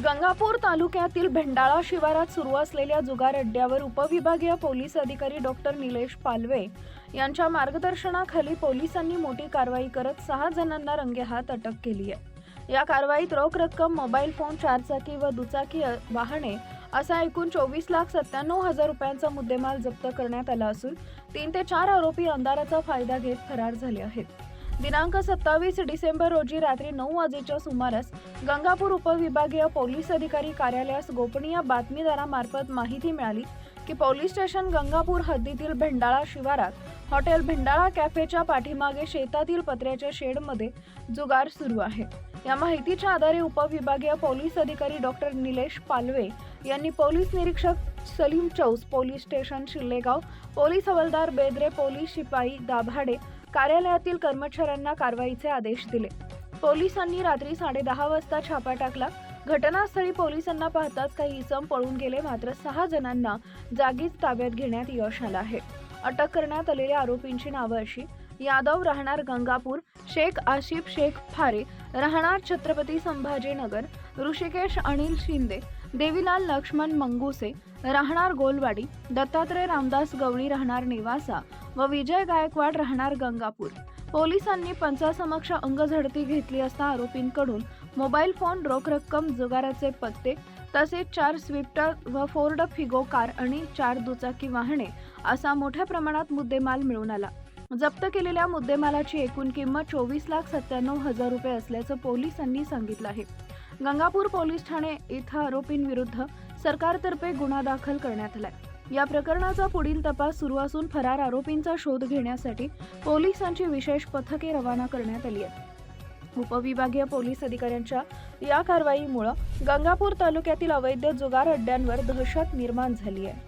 गंगापूर तालुक्यातील भेंडाळा शिवारात सुरू असलेल्या जुगार अड्ड्यावर उपविभागीय पोलीस अधिकारी डॉक्टर निलेश पालवे यांच्या मार्गदर्शनाखाली पोलिसांनी मोठी कारवाई करत 6 जणांना रंगेहात अटक केली आहे। या कारवाईत रोख रक्कम, मोबाईल फोन, चारचाकी व दुचाकी वाहने असा एकूण 24,97,000 रुपयांचा मुद्देमाल जप्त करण्यात आला असून 3 ते 4 आरोपी अंधाराचा फायदा घेत फरार झाले आहेत। दिनांक 27 डिसेंबर रोजी रात्री 9 वाजेच्या सुमारास गंगापूर उपविभागीय पोलीस अधिकारी कार्यालयास गोपनीय बातमीदारामार्फत माहिती मिळाली की पोलीस स्टेशन गंगापूर हद्दीतील भेंडाळा शिवारात हॉटेल भेंडाळा कॅफेच्या पाठीमागे शेतातील पत्र्याच्या शेडमध्ये जुगार सुरू आहे। या माहितीच्या आधारे उपविभागीय पोलीस अधिकारी डॉक्टर निलेश पालवे यांनी पोलीस निरीक्षक Salim Chaus, police station Shillegaon, police हवालदार बेदरे, पोलीस शिपाई दाभाडे कार्यालयातील कर्मचाऱ्यांना कारवाईचे आदेश दिले। पोलिसांनी रात्री 10:30 वाजता छापा टाकला। घटनास्थळी पोलिसांना पाहताच काही इसम पळून गेले, मात्र 6 जणांना जागीच ताब्यात घेण्यात यश आलं आहे। अटक करण्यात आलेल्या आरोपींची नावं अशी: यादव राहणार गंगापूर, शेख आशिफ शेख फारे राहणार छत्रपती संभाजीनगर, ऋषिकेश अनिल शिंदे, देवीलाल लक्ष्मण मंगुसे राहणार गोलवाडी, दत्तात्रय रामदास गवळी राहणार नेवासा व विजय गायकवाड राहणार गंगापूर। पोलिसांनी पंचासमक्ष अंगझडती घेतली असता आरोपींकडून मोबाईल फोन, रोख रक्कम, जुगाराचे पत्ते तसेच 4 स्विफ्ट व फोर्ड फिगो कार आणि 4 दुचाकी वाहने असा मोठ्या प्रमाणात मुद्देमाल मिळून आला। जप्त केलेल्या मुद्देमालाची एकूण किंमत 24,97,000 रुपये असल्याचं पोलिसांनी सांगितलं आहे। गंगापूर पोलीस ठाणे इथं आरोपींविरुद्ध सरकारतर्फे गुन्हा दाखल करण्यात आलाय। या प्रकरणाचा पुढील तपास सुरू असून फरार आरोपींचा शोध घेण्यासाठी पोलिसांची विशेष पथके रवाना करण्यात आली आहेत। उपविभागीय पोलीस अधिकाऱ्यांच्या या कारवाईमुळे गंगापूर तालुक्यातील अवैध जुगार अड्ड्यांवर दहशत निर्माण झाली आहे।